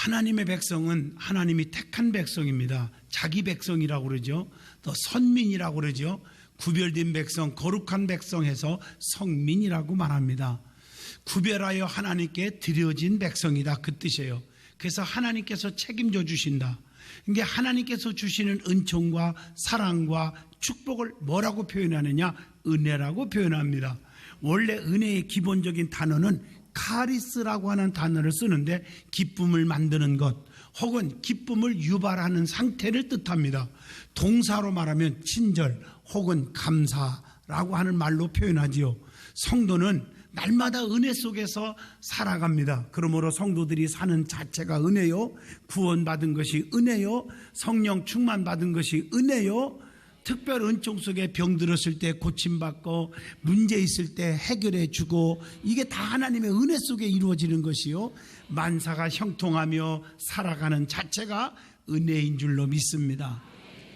하나님의 백성은 하나님이 택한 백성입니다. 자기 백성이라고 그러죠. 또 선민이라고 그러죠. 구별된 백성, 거룩한 백성 해서 성민이라고 말합니다. 구별하여 하나님께 드려진 백성이다, 그 뜻이에요. 그래서 하나님께서 책임져 주신다. 이게 하나님께서 주시는 은총과 사랑과 축복을 뭐라고 표현하느냐? 은혜라고 표현합니다. 원래 은혜의 기본적인 단어는 카리스라고 하는 단어를 쓰는데 기쁨을 만드는 것 혹은 기쁨을 유발하는 상태를 뜻합니다. 동사로 말하면 친절 혹은 감사라고 하는 말로 표현하지요. 성도는 날마다 은혜 속에서 살아갑니다. 그러므로 성도들이 사는 자체가 은혜요, 구원받은 것이 은혜요, 성령 충만받은 것이 은혜요, 특별 은총 속에 병들었을 때 고침받고 문제 있을 때 해결해 주고, 이게 다 하나님의 은혜 속에 이루어지는 것이요, 만사가 형통하며 살아가는 자체가 은혜인 줄로 믿습니다.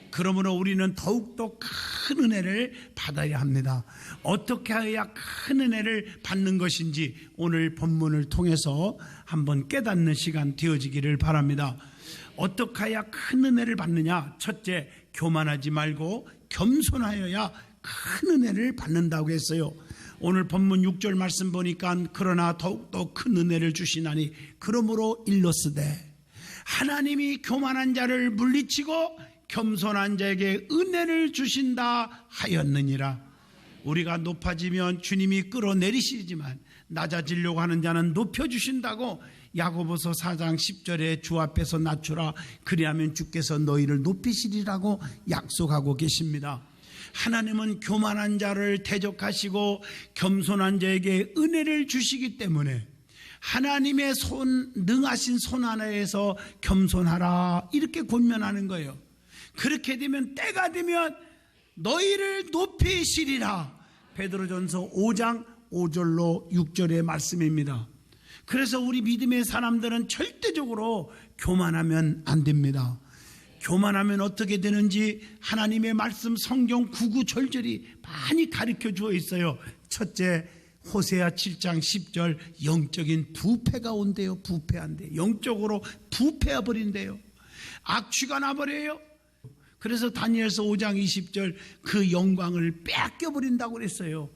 그러므로 우리는 더욱더 큰 은혜를 받아야 합니다. 어떻게 해야 큰 은혜를 받는 것인지 오늘 본문을 통해서 한번 깨닫는 시간 되어지기를 바랍니다. 어떻게 해야 큰 은혜를 받느냐? 첫째, 교만하지 말고 겸손하여야 큰 은혜를 받는다고 했어요. 오늘 본문 6절 말씀 보니까 그러나 더욱더 큰 은혜를 주시나니 그러므로 일러스되 하나님이 교만한 자를 물리치고 겸손한 자에게 은혜를 주신다 하였느니라. 우리가 높아지면 주님이 끌어내리시지만 낮아지려고 하는 자는 높여주신다고 야고보서 4장 10절에 주 앞에서 낮추라 그리하면 주께서 너희를 높이시리라고 약속하고 계십니다. 하나님은 교만한 자를 대적하시고 겸손한 자에게 은혜를 주시기 때문에 하나님의 능하신 손 하나에서 겸손하라 이렇게 권면하는 거예요. 그렇게 되면 때가 되면 너희를 높이시리라. 베드로전서 5장 5절로 6절의 말씀입니다. 그래서 우리 믿음의 사람들은 절대적으로 교만하면 안 됩니다. 교만하면 어떻게 되는지 하나님의 말씀 성경 구구절절이 많이 가르쳐 주어 있어요. 첫째, 호세아 7장 10절 영적인 부패가 온대요. 부패한대. 영적으로 부패해 버린대요. 악취가 나버려요. 그래서 다니엘서 5장 20절 그 영광을 뺏겨버린다고 그랬어요.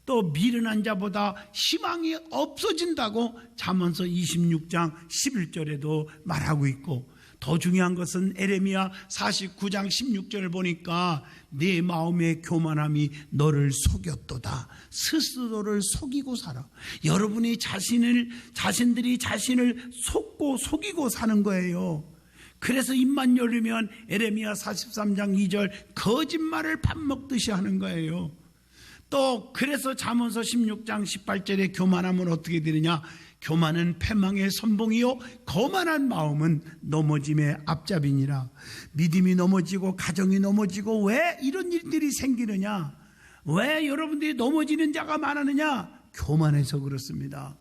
또 미련한 자보다 희망이 없어진다고 잠언서 26장 11절에도 말하고 있고, 더 중요한 것은 에레미야 49장 16절을 보니까 내 마음의 교만함이 너를 속였도다. 스스로를 속이고 살아. 여러분이 자신들이 자신을 속고 속이고 사는 거예요. 그래서 입만 열리면 에레미야 43장 2절 거짓말을 밥 먹듯이 하는 거예요. 또 그래서 잠언서 16장 18절에 교만함은 어떻게 되느냐? 교만은 패망의 선봉이요 거만한 마음은 넘어짐의 앞잡이니라. 믿음이 넘어지고 가정이 넘어지고 왜 이런 일들이 생기느냐? 왜 여러분들이 넘어지는 자가 많으느냐? 교만해서 그렇습니다.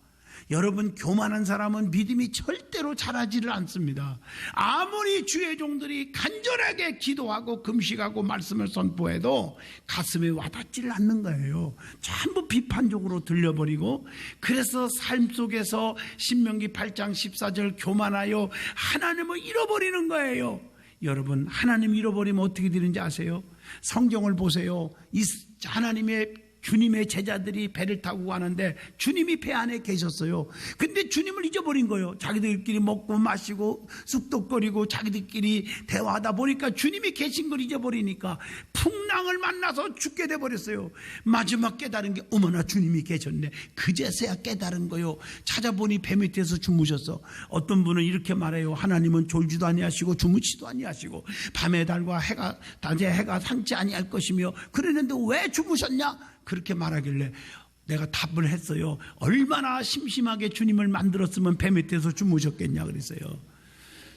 여러분, 교만한 사람은 믿음이 절대로 자라지를 않습니다. 아무리 주의 종들이 간절하게 기도하고 금식하고 말씀을 선포해도 가슴에 와닿지를 않는 거예요. 전부 비판적으로 들려버리고, 그래서 삶 속에서 신명기 8장 14절 교만하여 하나님을 잃어버리는 거예요. 여러분, 하나님 잃어버리면 어떻게 되는지 아세요? 성경을 보세요. 하나님의 주님의 제자들이 배를 타고 가는데 주님이 배 안에 계셨어요. 근데 주님을 잊어버린 거예요. 자기들끼리 먹고 마시고 쑥덕거리고 자기들끼리 대화하다 보니까 주님이 계신 걸 잊어버리니까 풍랑을 만나서 죽게 돼버렸어요. 마지막 깨달은 게 어머나 주님이 계셨네. 그제서야 깨달은 거예요. 찾아보니 배 밑에서 주무셨어. 어떤 분은 이렇게 말해요. 하나님은 졸지도 아니하시고 주무시도 아니하시고 밤에 달과 낮에 해가 상치 아니할 것이며 그러는데 왜 주무셨냐? 그렇게 말하길래 내가 답을 했어요. 얼마나 심심하게 주님을 만들었으면 배 밑에서 주무셨겠냐 그랬어요.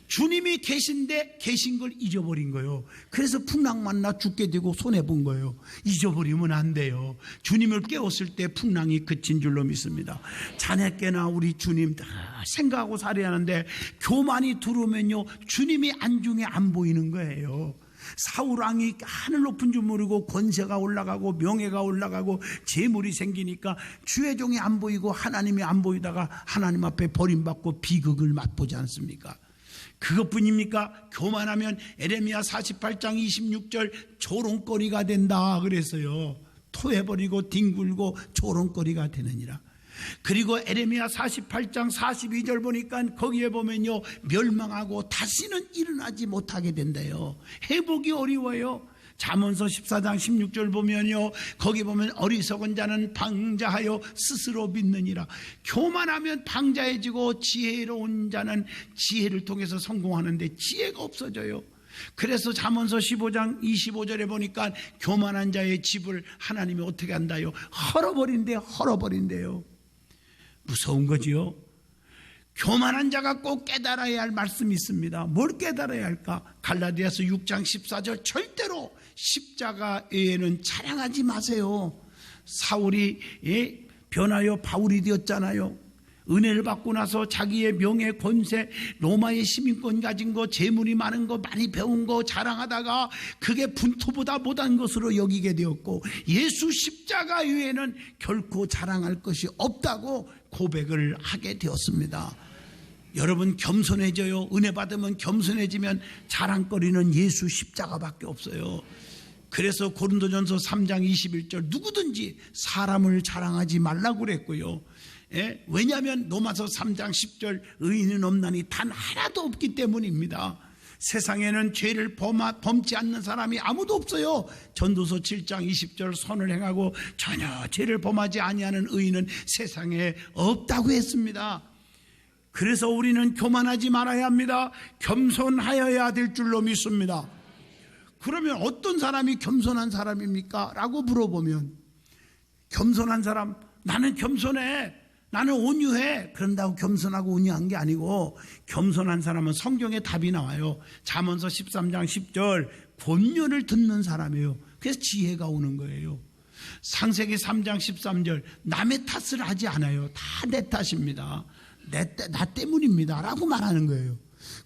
주님이 계신데 계신 걸 잊어버린 거예요. 그래서 풍랑 만나 죽게 되고 손해본 거예요. 잊어버리면 안 돼요. 주님을 깨웠을 때 풍랑이 그친 줄로 믿습니다. 자네께나 우리 주님 다 생각하고 살아야 하는데 교만이 들어오면요 주님이 안중에 안 보이는 거예요. 사울왕이 하늘 높은 줄 모르고 권세가 올라가고 명예가 올라가고 재물이 생기니까 주의 종이 안 보이고 하나님이 안 보이다가 하나님 앞에 버림받고 비극을 맛보지 않습니까? 그것뿐입니까? 교만하면 에레미야 48장 26절 조롱거리가 된다 그랬어요. 토해버리고 뒹굴고 조롱거리가 되느니라. 그리고 에레미야 48장 42절 보니까 거기에 보면요, 멸망하고 다시는 일어나지 못하게 된대요. 회복이 어려워요. 잠언서 14장 16절 보면요, 거기 보면 어리석은 자는 방자하여 스스로 믿느니라. 교만하면 방자해지고 지혜로운 자는 지혜를 통해서 성공하는데 지혜가 없어져요. 그래서 잠언서 15장 25절에 보니까 교만한 자의 집을 하나님이 어떻게 한다요? 헐어버린대요. 무서운 거지요. 교만한 자가 꼭 깨달아야 할 말씀이 있습니다. 뭘 깨달아야 할까? 갈라디아서 6장 14절 절대로 십자가 외에는 자랑하지 마세요. 사울이 변하여 바울이 되었잖아요. 은혜를 받고 나서 자기의 명예, 권세, 로마의 시민권 가진 거, 재물이 많은 거, 많이 배운 거 자랑하다가 그게 분토보다 못한 것으로 여기게 되었고, 예수 십자가 외에는 결코 자랑할 것이 없다고 고백을 하게 되었습니다. 여러분, 겸손해져요. 은혜 받으면 겸손해지면 자랑거리는 예수 십자가밖에 없어요. 그래서 고린도전서 3장 21절 누구든지 사람을 자랑하지 말라고 그랬고요. 왜냐하면 로마서 3장 10절 의인은 없나니 단 하나도 없기 때문입니다. 세상에는 죄를 범치 않는 사람이 아무도 없어요. 전도서 7장 20절 선을 행하고 전혀 죄를 범하지 아니하는 의인은 세상에 없다고 했습니다. 그래서 우리는 교만하지 말아야 합니다. 겸손하여야 될 줄로 믿습니다. 그러면 어떤 사람이 겸손한 사람입니까? 라고 물어보면, 겸손한 사람, 나는 겸손해, 나는 온유해, 그런다고 겸손하고 온유한 게 아니고, 겸손한 사람은 성경에 답이 나와요. 잠언서 13장 10절 권면을 듣는 사람이에요. 그래서 지혜가 오는 거예요. 창세기 3장 13절 남의 탓을 하지 않아요. 다 내 탓입니다. 나 때문입니다 라고 말하는 거예요.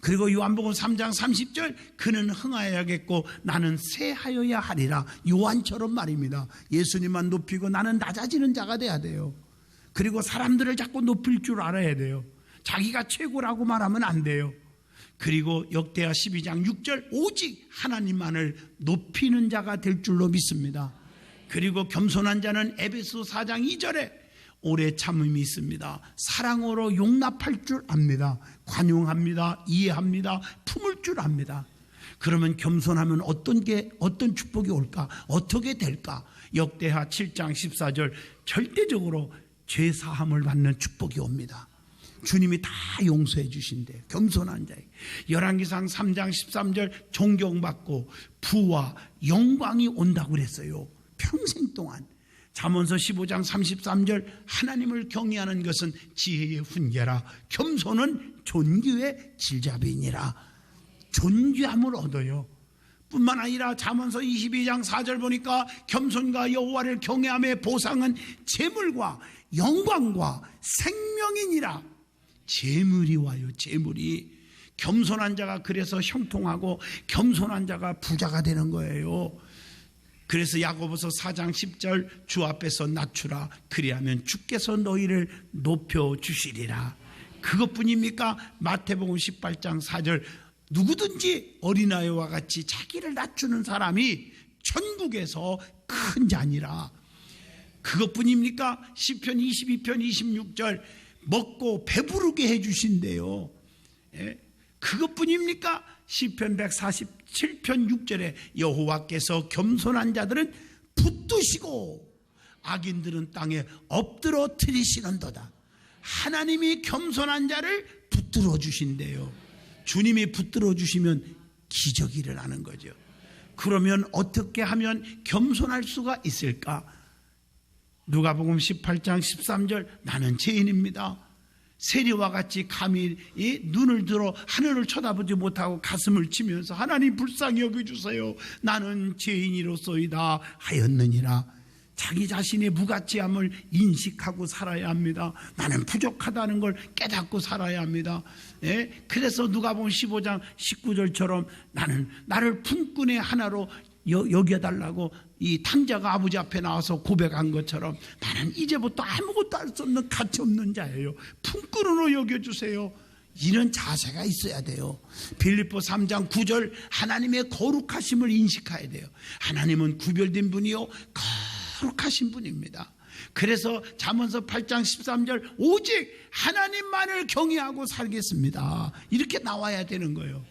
그리고 요한복음 3장 30절 그는 흥하여야겠고 나는 쇠하여야 하리라. 요한처럼 말입니다. 예수님만 높이고 나는 낮아지는 자가 돼야 돼요. 그리고 사람들을 자꾸 높일 줄 알아야 돼요. 자기가 최고라고 말하면 안 돼요. 그리고 역대하 12장 6절 오직 하나님만을 높이는 자가 될 줄로 믿습니다. 그리고 겸손한 자는 에베소 4장 2절에 오래 참음이 있습니다. 사랑으로 용납할 줄 압니다. 관용합니다. 이해합니다. 품을 줄 압니다. 그러면 겸손하면 어떤 축복이 올까? 어떻게 될까? 역대하 7장 14절 절대적으로 죄 사함을 받는 축복이 옵니다. 주님이 다 용서해 주신대요. 겸손한 자에게. 열왕기상 3장 13절 존경받고 부와 영광이 온다고 그랬어요. 평생 동안. 잠언서 15장 33절 하나님을 경외하는 것은 지혜의 훈계라 겸손은 존귀의 질잡이니라. 존귀함을 얻어요. 뿐만 아니라 잠언서 22장 4절 보니까 겸손과 여호와를 경외함의 보상은 재물과 영광과 생명이니라. 재물이 와요. 재물이. 겸손한 자가 그래서 형통하고 겸손한 자가 부자가 되는 거예요. 그래서 야고보서 4장 10절 주 앞에서 낮추라. 그리하면 주께서 너희를 높여주시리라. 그것뿐입니까? 마태복음 18장 4절 누구든지 어린아이와 같이 자기를 낮추는 사람이 천국에서 큰 자니라. 그것뿐입니까? 시편 22편 26절 먹고 배부르게 해주신대요. 그것뿐입니까? 시편 147편 6절에 여호와께서 겸손한 자들은 붙드시고 악인들은 땅에 엎드러 트리시는도다. 하나님이 겸손한 자를 붙들어 주신대요. 주님이 붙들어 주시면 기적이 일어나는 거죠. 그러면 어떻게 하면 겸손할 수가 있을까? 누가복음 18장 13절 나는 죄인입니다. 세리와 같이 감히 눈을 들어 하늘을 쳐다보지 못하고 가슴을 치면서 하나님 불쌍히 여겨주세요. 나는 죄인이로소이다 하였느니라. 자기 자신의 무가치함을 인식하고 살아야 합니다. 나는 부족하다는 걸 깨닫고 살아야 합니다. 그래서 누가복음 15장 19절처럼 나는 나를 품꾼의 하나로 여겨달라고 이 탕자가 아버지 앞에 나와서 고백한 것처럼 나는 이제부터 아무것도 할 수 없는 가치 없는 자예요. 품꾼으로 여겨주세요. 이런 자세가 있어야 돼요. 빌립보 3장 9절 하나님의 거룩하심을 인식해야 돼요. 하나님은 구별된 분이요 거룩하신 분입니다. 그래서 잠언서 8장 13절 오직 하나님만을 경외하고 살겠습니다. 이렇게 나와야 되는 거예요.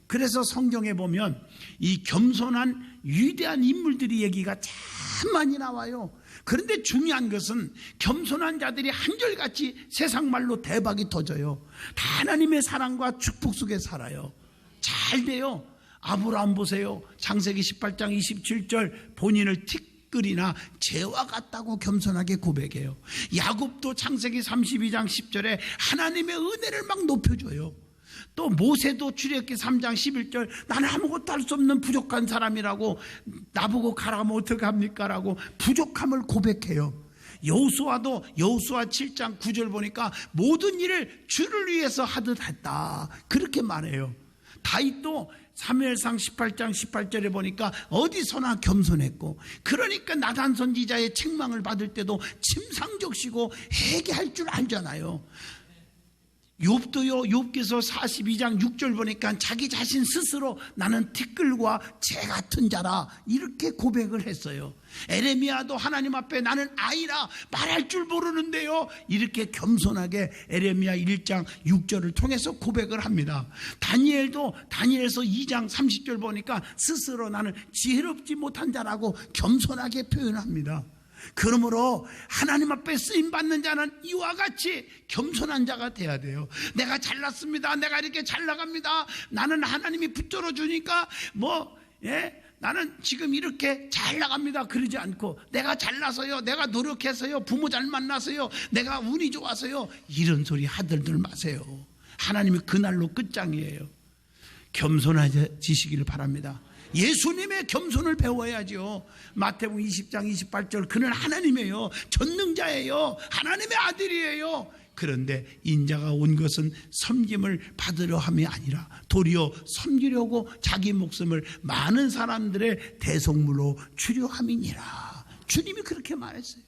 그래서 성경에 보면 이 겸손한 위대한 인물들이 얘기가 참 많이 나와요. 그런데 중요한 것은 겸손한 자들이 한결같이 세상 말로 대박이 터져요. 다 하나님의 사랑과 축복 속에 살아요. 잘 돼요. 아브라함 보세요. 창세기 18장 27절 본인을 티끌이나 재와 같다고 겸손하게 고백해요. 야곱도 창세기 32장 10절에 하나님의 은혜를 막 높여줘요. 또 모세도 출애굽기 3장 11절 나는 아무것도 할 수 없는 부족한 사람이라고 나보고 가라면 어떡합니까? 라고 부족함을 고백해요. 여호수아도 여호수아 7장 9절 보니까 모든 일을 주를 위해서 하듯 했다 그렇게 말해요. 다윗도 사무엘상 18장 18절에 보니까 어디서나 겸손했고, 그러니까 나단 선지자의 책망을 받을 때도 침상적시고 회개할 줄 알잖아요. 욥도요, 욥기서 42장 6절 보니까 자기 자신 스스로 나는 티끌과 재 같은 자라 이렇게 고백을 했어요. 에레미야도 하나님 앞에 나는 아이라 말할 줄 모르는데요 이렇게 겸손하게 에레미야 1장 6절을 통해서 고백을 합니다. 다니엘도 다니엘서 2장 30절 보니까 스스로 나는 지혜롭지 못한 자라고 겸손하게 표현합니다. 그러므로 하나님 앞에 쓰임받는 자는 이와 같이 겸손한 자가 돼야 돼요. 내가 잘났습니다, 내가 이렇게 잘 나갑니다, 나는 하나님이 붙들어 주니까 나는 지금 이렇게 잘 나갑니다 그러지 않고, 내가 잘나서요, 내가 노력해서요, 부모 잘 만나서요, 내가 운이 좋아서요, 이런 소리 하들들 마세요. 하나님이 그날로 끝장이에요. 겸손해지시기를 바랍니다. 예수님의 겸손을 배워야죠. 마태복음 20장 28절 그는 하나님이에요, 전능자예요, 하나님의 아들이에요. 그런데 인자가 온 것은 섬김을 받으려 함이 아니라 도리어 섬기려고 자기 목숨을 많은 사람들의 대속물로 주려 함이니라. 주님이 그렇게 말했어요.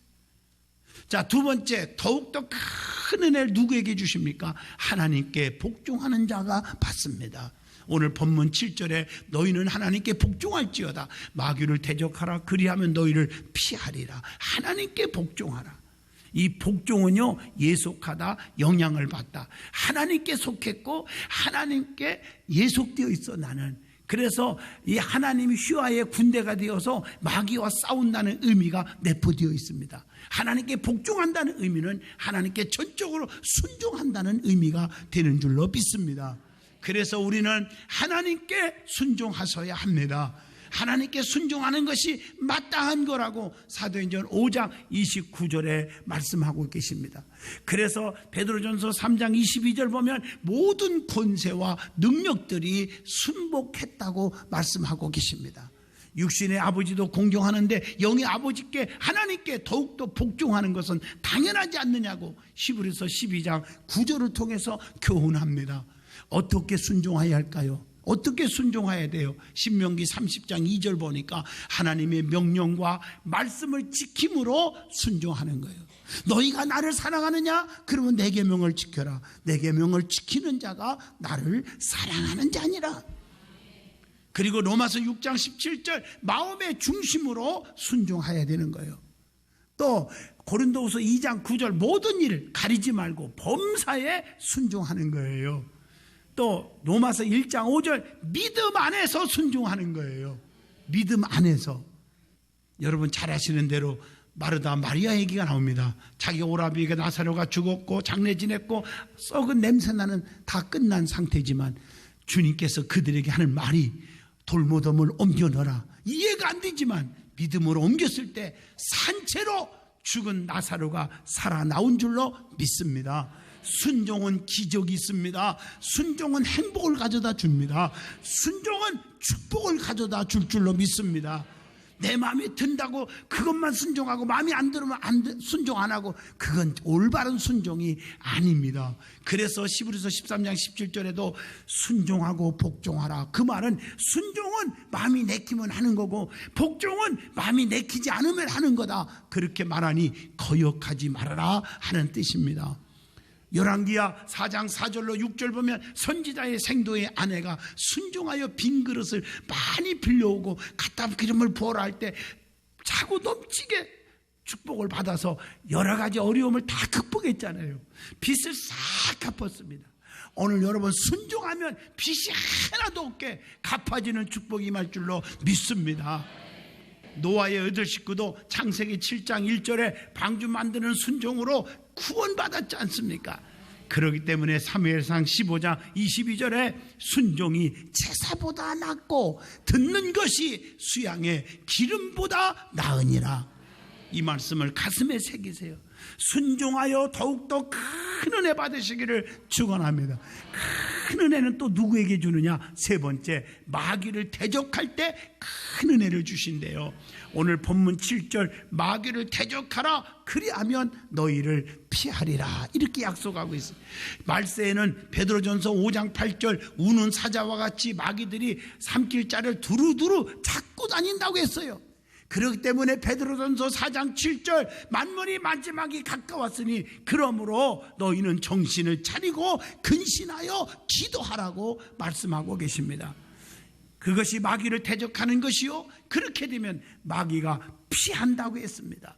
자, 두 번째, 더욱더 큰 은혜를 누구에게 주십니까? 하나님께 복종하는 자가 받습니다. 오늘 본문 7절에 너희는 하나님께 복종할지어다 마귀를 대적하라 그리하면 너희를 피하리라. 하나님께 복종하라. 이 복종은요, 예속하다, 영향을 받다. 하나님께 속했고 하나님께 예속되어 있어 나는. 그래서 이 하나님이 휘하의 군대가 되어서 마귀와 싸운다는 의미가 내포되어 있습니다. 하나님께 복종한다는 의미는 하나님께 전적으로 순종한다는 의미가 되는 줄로 믿습니다. 그래서 우리는 하나님께 순종하셔야 합니다. 하나님께 순종하는 것이 마땅한 거라고 사도행전 5장 29절에 말씀하고 계십니다. 그래서 베드로전서 3장 22절 보면 모든 권세와 능력들이 순복했다고 말씀하고 계십니다. 육신의 아버지도 공경하는데 영의 아버지께 하나님께 더욱더 복종하는 것은 당연하지 않느냐고 히브리서 12장 9절을 통해서 교훈합니다. 어떻게 순종해야 할까요? 어떻게 순종해야 돼요? 신명기 30장 2절 보니까 하나님의 명령과 말씀을 지킴으로 순종하는 거예요. 너희가 나를 사랑하느냐? 그러면 내 계명을 지켜라. 내 계명을 지키는 자가 나를 사랑하는 자니라. 그리고 로마서 6장 17절 마음의 중심으로 순종해야 되는 거예요. 또 고린도후서 2장 9절 모든 일을 가리지 말고 범사에 순종하는 거예요. 또 로마서 1장 5절 믿음 안에서 순종하는 거예요. 믿음 안에서. 여러분 잘 아시는 대로 마르다 마리아 얘기가 나옵니다. 자기 오라비에게 나사로가 죽었고 장례 지냈고 썩은 냄새나는 다 끝난 상태지만 주님께서 그들에게 하는 말이 돌무덤을 옮겨 넣어라. 이해가 안 되지만 믿음으로 옮겼을 때 산채로 죽은 나사로가 살아나온 줄로 믿습니다. 순종은 기적이 있습니다. 순종은 행복을 가져다 줍니다. 순종은 축복을 가져다 줄 줄로 믿습니다. 내 마음에 든다고 그것만 순종하고 마음에 안 들으면 순종 안 하고 그건 올바른 순종이 아닙니다. 그래서 히브리서 13장 17절에도 순종하고 복종하라. 그 말은 순종은 마음이 내키면 하는 거고 복종은 마음이 내키지 않으면 하는 거다. 그렇게 말하니 거역하지 말아라 하는 뜻입니다. 열왕기야 4장 4절로 6절 보면 선지자의 생도의 아내가 순종하여 빈 그릇을 많이 빌려오고 갖다 기름을 부어라 할 때 차고 넘치게 축복을 받아서 여러 가지 어려움을 다 극복했잖아요. 빚을 싹 갚았습니다. 오늘 여러분 순종하면 빚이 하나도 없게 갚아지는 축복이 임할 줄로 믿습니다. 노아의 8식구도 창세기 7장 1절에 방주 만드는 순종으로 구원받았지 않습니까? 그렇기 때문에 사무엘상 15장 22절에 순종이 제사보다 낫고 듣는 것이 수양의 기름보다 나으니라. 이 말씀을 가슴에 새기세요. 순종하여 더욱더 큰 은혜 받으시기를 축원합니다. 큰 은혜는 또 누구에게 주느냐? 세 번째, 마귀를 대적할 때 큰 은혜를 주신대요. 오늘 본문 7절, 마귀를 대적하라 그리하면 너희를 피하리라, 이렇게 약속하고 있어요. 말세에는 베드로전서 5장 8절, 우는 사자와 같이 마귀들이 삼킬자를 두루두루 잡고 다닌다고 했어요. 그렇기 때문에 베드로전서 4장 7절, 만물이 마지막이 가까웠으니 그러므로 너희는 정신을 차리고 근신하여 기도하라고 말씀하고 계십니다. 그것이 마귀를 대적하는 것이요, 그렇게 되면 마귀가 피한다고 했습니다.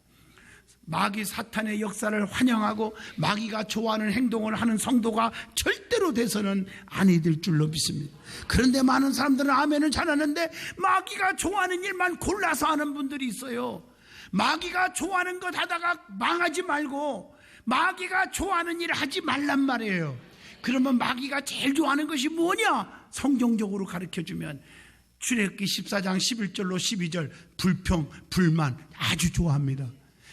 마귀 사탄의 역사를 환영하고 마귀가 좋아하는 행동을 하는 성도가 절대로 돼서는 아니 될 줄로 믿습니다. 그런데 많은 사람들은 아멘을 잘하는데 마귀가 좋아하는 일만 골라서 하는 분들이 있어요. 마귀가 좋아하는 것 하다가 망하지 말고 마귀가 좋아하는 일을 하지 말란 말이에요. 그러면 마귀가 제일 좋아하는 것이 뭐냐? 성경적으로 가르쳐주면 출애굽기 14장 11절로 12절, 불평, 불만 아주 좋아합니다.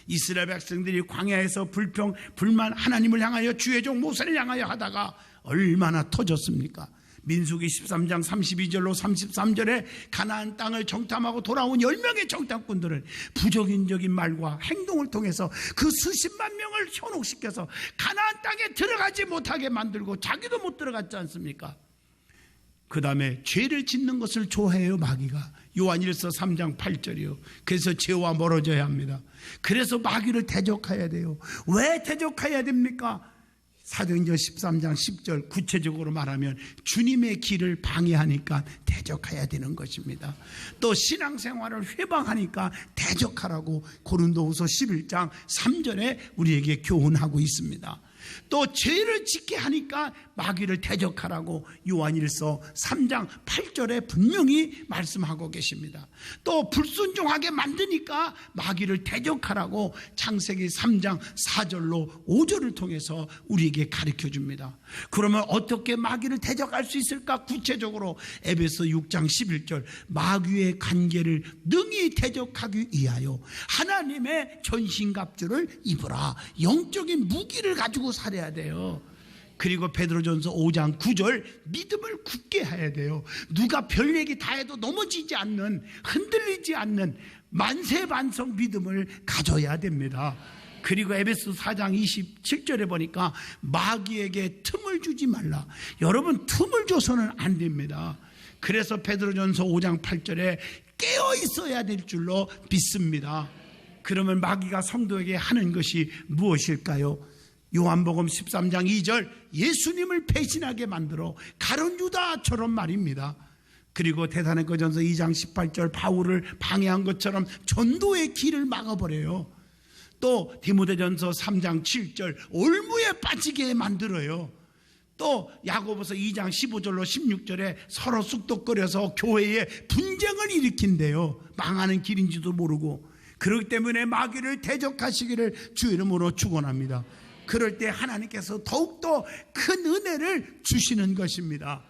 이스라엘 백성들이 광야에서 불평, 불만, 하나님을 향하여 주의 종 모세를 향하여 하다가 얼마나 터졌습니까? 민수기 13장 32절로 33절에 가나안 땅을 정탐하고 돌아온 10명의 정탐꾼들은 부적인적인 말과 행동을 통해서 그 수십만 명을 현혹시켜서 가나안 땅에 들어가지 못하게 만들고 자기도 못 들어갔지 않습니까? 그 다음에 죄를 짓는 것을 좋아해요, 마귀가. 요한일서 3장 8절이요. 그래서 죄와 멀어져야 합니다. 그래서 마귀를 대적해야 돼요. 왜 대적해야 됩니까? 사도행전 13장 10절, 구체적으로 말하면 주님의 길을 방해하니까 대적해야 되는 것입니다. 또 신앙생활을 회방하니까 대적하라고 고린도후서 11장 3절에 우리에게 교훈하고 있습니다. 또 죄를 짓게 하니까 마귀를 대적하라고 요한일서 3장 8절에 분명히 말씀하고 계십니다. 또 불순종하게 만드니까 마귀를 대적하라고 창세기 3장 4절로 5절을 통해서 우리에게 가르쳐 줍니다. 그러면 어떻게 마귀를 대적할 수 있을까? 구체적으로 에베소 6장 11절, 마귀의 관계를 능히 대적하기 위하여 하나님의 전신갑주를 입으라. 영적인 무기를 가지고 살아야 돼요. 그리고 베드로전서 5장 9절, 믿음을 굳게 해야 돼요. 누가 별 얘기 다 해도 넘어지지 않는, 흔들리지 않는 만세반성 믿음을 가져야 됩니다. 그리고 에베소 4장 27절에 보니까 마귀에게 틈을 주지 말라. 여러분, 틈을 줘서는 안 됩니다. 그래서 베드로전서 5장 8절에 깨어 있어야 될 줄로 믿습니다. 그러면 마귀가 성도에게 하는 것이 무엇일까요? 요한복음 13장 2절, 예수님을 배신하게 만들어 가룟 유다처럼 말입니다. 그리고 데살로니가전서 2장 18절, 바울을 방해한 것처럼 전도의 길을 막아버려요. 또 디모데전서 3장 7절, 올무에 빠지게 만들어요. 또 야고보서 2장 15절로 16절에 서로 쑥덕거려서 교회에 분쟁을 일으킨대요. 망하는 길인지도 모르고. 그렇기 때문에 마귀를 대적하시기를 주 이름으로 축원합니다. 그럴 때 하나님께서 더욱더 큰 은혜를 주시는 것입니다.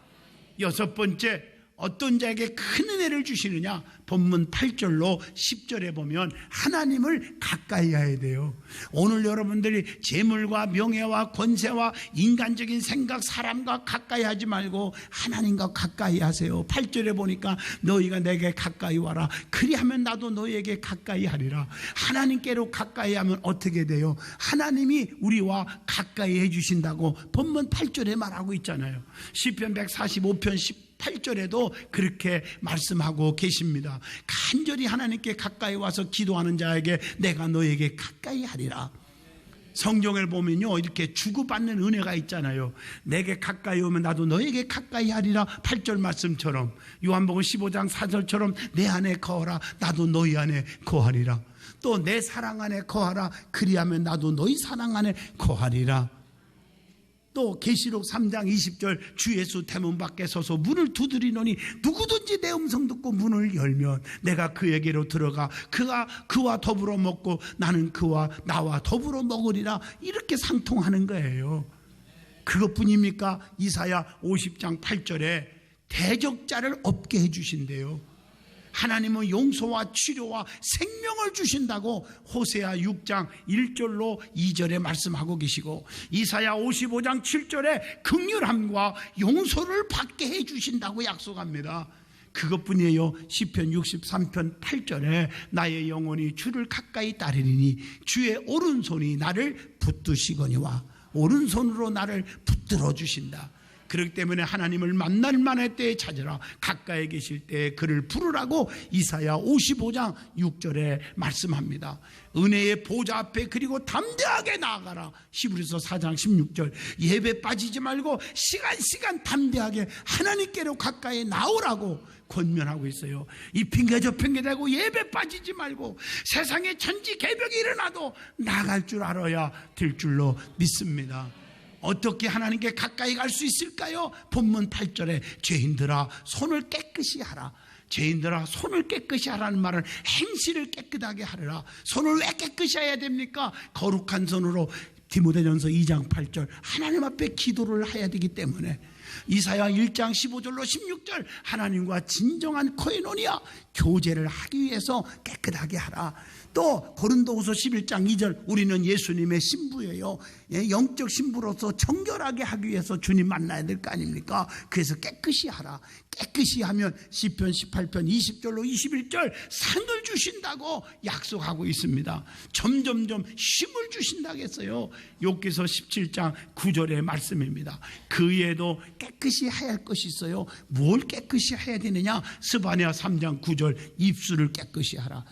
여섯 번째, 어떤 자에게 큰 은혜를 주시느냐? 본문 8절로 10절에 보면 하나님을 가까이 해야 돼요. 오늘 여러분들이 재물과 명예와 권세와 인간적인 생각, 사람과 가까이 하지 말고 하나님과 가까이 하세요. 8절에 보니까 너희가 내게 가까이 와라. 그리하면 나도 너희에게 가까이 하리라. 하나님께로 가까이 하면 어떻게 돼요? 하나님이 우리와 가까이 해주신다고 본문 8절에 말하고 있잖아요. 시편 145편 8절에도 그렇게 말씀하고 계십니다. 간절히 하나님께 가까이 와서 기도하는 자에게 내가 너에게 가까이 하리라. 성경을 보면요, 이렇게 주고받는 은혜가 있잖아요. 내게 가까이 오면 나도 너에게 가까이 하리라. 8절 말씀처럼, 요한복음 15장 4절처럼 내 안에 거하라. 나도 너희 안에 거하리라. 또 내 사랑 안에 거하라. 그리하면 나도 너희 사랑 안에 거하리라. 또 계시록 3장 20절, 주 예수 대문 밖에 서서 문을 두드리노니 누구든지 내 음성 듣고 문을 열면 내가 그에게로 들어가 그와 더불어 먹고 나는 그와 나와 더불어 먹으리라. 이렇게 상통하는 거예요. 그것뿐입니까? 이사야 50장 8절에 대적자를 없게 해주신대요. 하나님은 용서와 치료와 생명을 주신다고 호세아 6장 1절로 2절에 말씀하고 계시고, 이사야 55장 7절에 긍휼함과 용서를 받게 해주신다고 약속합니다. 그것뿐이에요. 시편 63편 8절에 나의 영혼이 주를 가까이 따르리니 주의 오른손이 나를 붙드시거니와, 오른손으로 나를 붙들어 주신다. 그렇기 때문에 하나님을 만날 만할 때에 찾으라. 가까이 계실 때에 그를 부르라고 이사야 55장 6절에 말씀합니다. 은혜의 보좌 앞에 그리고 담대하게 나아가라. 히브리서 4장 16절, 예배 빠지지 말고 시간 담대하게 하나님께로 가까이 나오라고 권면하고 있어요. 이 핑계 저 핑계 대고 예배 빠지지 말고 세상에 천지개벽이 일어나도 나갈 줄 알아야 될 줄로 믿습니다. 어떻게 하나님께 가까이 갈 수 있을까요? 본문 8절에 죄인들아 손을 깨끗이 하라. 죄인들아 손을 깨끗이 하라는 말은 행실을 깨끗하게 하라. 손을 왜 깨끗이 해야 됩니까? 거룩한 손으로, 디모데전서 2장 8절, 하나님 앞에 기도를 해야 되기 때문에. 이사야 1장 15절로 16절, 하나님과 진정한 코에노니아 교제를 하기 위해서 깨끗하게 하라. 또 고린도후서 11장 2절, 우리는 예수님의 신부예요. 영적 신부로서 정결하게 하기 위해서 주님 만나야 될 거 아닙니까? 그래서 깨끗이 하라. 깨끗이 하면 시편 18편 20절로 21절 상을 주신다고 약속하고 있습니다. 점점점 힘을 주신다고 했어요. 욥기서 17장 9절의 말씀입니다. 그 외에도 깨끗이 해야 할 것이 있어요. 뭘 깨끗이 해야 되느냐? 스바냐 3장 9절, 입술을 깨끗이 하라.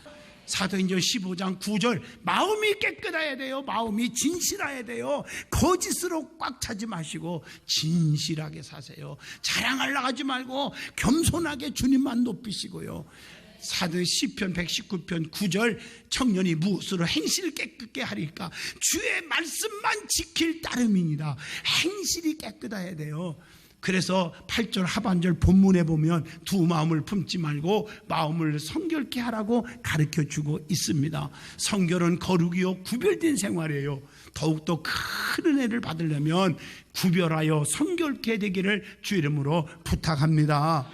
사도행전 15장 9절, 마음이 깨끗해야 돼요. 마음이 진실해야 돼요. 거짓으로 꽉 차지 마시고 진실하게 사세요. 자랑하려고 하지 말고 겸손하게 주님만 높이시고요. 사도 시편 119편 9절, 청년이 무엇으로 행실을 깨끗게 하리까? 주의 말씀만 지킬 따름이니라. 행실이 깨끗해야 돼요. 그래서 8절 하반절 본문에 보면 두 마음을 품지 말고 마음을 성결케 하라고 가르쳐주고 있습니다. 성결은 거룩이요 구별된 생활이에요. 더욱더 큰 은혜를 받으려면 구별하여 성결케 되기를 주 이름으로 부탁합니다.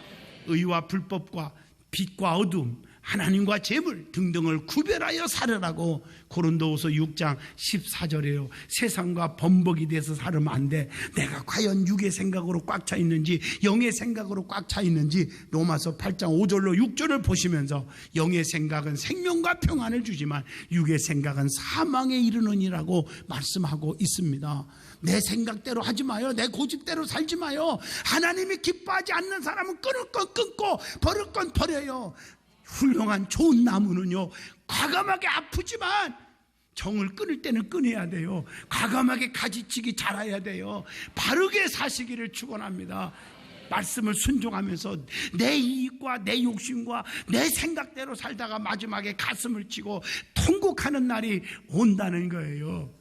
의와 불법과 빛과 어둠, 하나님과 재물 등등을 구별하여 살으라고 고린도후서 6장 14절이에요. 세상과 범벅이 돼서 살으면 안 돼. 내가 과연 육의 생각으로 꽉 차 있는지 영의 생각으로 꽉 차 있는지 로마서 8장 5절로 6절을 보시면서 영의 생각은 생명과 평안을 주지만 육의 생각은 사망에 이르느니라고 말씀하고 있습니다. 내 생각대로 하지 마요. 내 고집대로 살지 마요. 하나님이 기뻐하지 않는 사람은 끊을 건 끊고 버릴 건 버려요. 훌륭한 좋은 나무는요, 과감하게 아프지만 정을 끊을 때는 끊어야 돼요. 과감하게 가지치기 잘해야 돼요. 바르게 사시기를 축원합니다. 말씀을 순종하면서 내 이익과 내 욕심과 내 생각대로 살다가 마지막에 가슴을 치고 통곡하는 날이 온다는 거예요.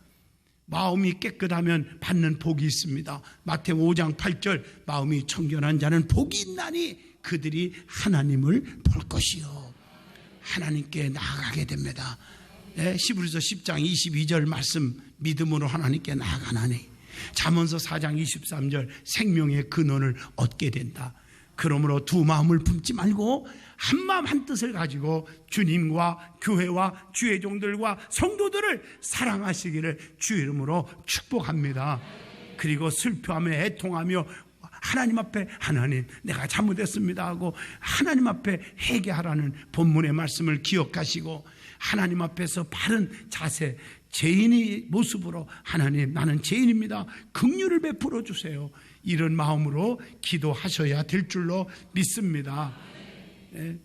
마음이 깨끗하면 받는 복이 있습니다. 마태복음 5장 8절, 마음이 청결한 자는 복이 있나니 그들이 하나님을 볼 것이요, 하나님께 나아가게 됩니다. 히브리서 10장 22절 말씀, 믿음으로 하나님께 나아가나니. 잠언서 4장 23절, 생명의 근원을 얻게 된다. 그러므로 두 마음을 품지 말고 한 마음 한 뜻을 가지고 주님과 교회와 주의 종들과 성도들을 사랑하시기를 주 이름으로 축복합니다. 그리고 슬퍼하며 애통하며 하나님 앞에, 하나님 내가 잘못했습니다 하고 하나님 앞에 회개하라는 본문의 말씀을 기억하시고 하나님 앞에서 바른 자세, 죄인의 모습으로 하나님 나는 죄인입니다, 긍휼을 베풀어 주세요, 이런 마음으로 기도하셔야 될 줄로 믿습니다.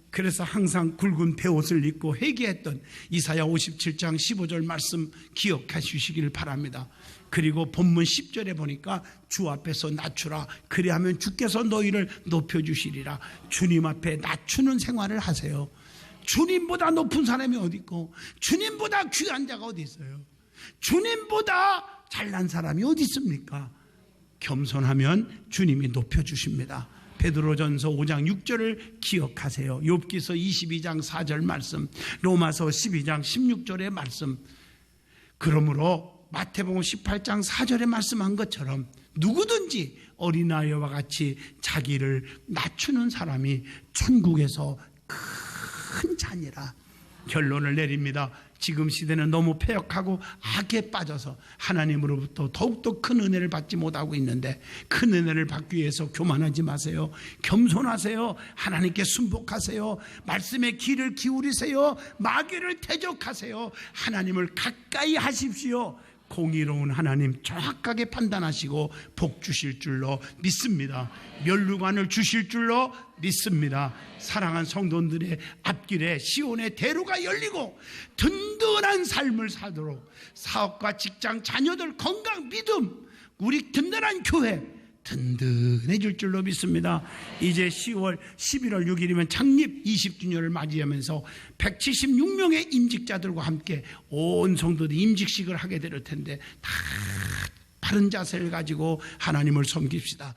그래서 항상 굵은 베옷을 입고 회개했던 이사야 57장 15절 말씀 기억해 주시기를 바랍니다. 그리고 본문 10절에 보니까 주 앞에서 낮추라. 그리하면 주께서 너희를 높여주시리라. 주님 앞에 낮추는 생활을 하세요. 주님보다 높은 사람이 어디 있고, 주님보다 귀한 자가 어디 있어요? 주님보다 잘난 사람이 어디 있습니까? 겸손하면 주님이 높여주십니다. 베드로전서 5장 6절을 기억하세요. 욥기서 22장 4절 말씀, 로마서 12장 16절의 말씀. 그러므로 마태복음 18장 4절에 말씀한 것처럼 누구든지 어린아이와 같이 자기를 낮추는 사람이 천국에서 큰 자니라. 결론을 내립니다. 지금 시대는 너무 패역하고 악에 빠져서 하나님으로부터 더욱더 큰 은혜를 받지 못하고 있는데, 큰 은혜를 받기 위해서 교만하지 마세요. 겸손하세요. 하나님께 순복하세요. 말씀의 귀를 기울이세요. 마귀를 대적하세요. 하나님을 가까이 하십시오. 공의로운 하나님 정확하게 판단하시고 복 주실 줄로 믿습니다. 면류관을 주실 줄로 믿습니다. 사랑한 성도들의 앞길에 시온의 대로가 열리고 든든한 삶을 살도록 사업과 직장, 자녀들 건강, 믿음, 우리 든든한 교회 든든해질 줄로 믿습니다. 이제 10월 11월 6일이면 창립 20주년을 맞이하면서 176명의 임직자들과 함께 온 성도들이 임직식을 하게 될 텐데, 다 바른 자세를 가지고 하나님을 섬깁시다.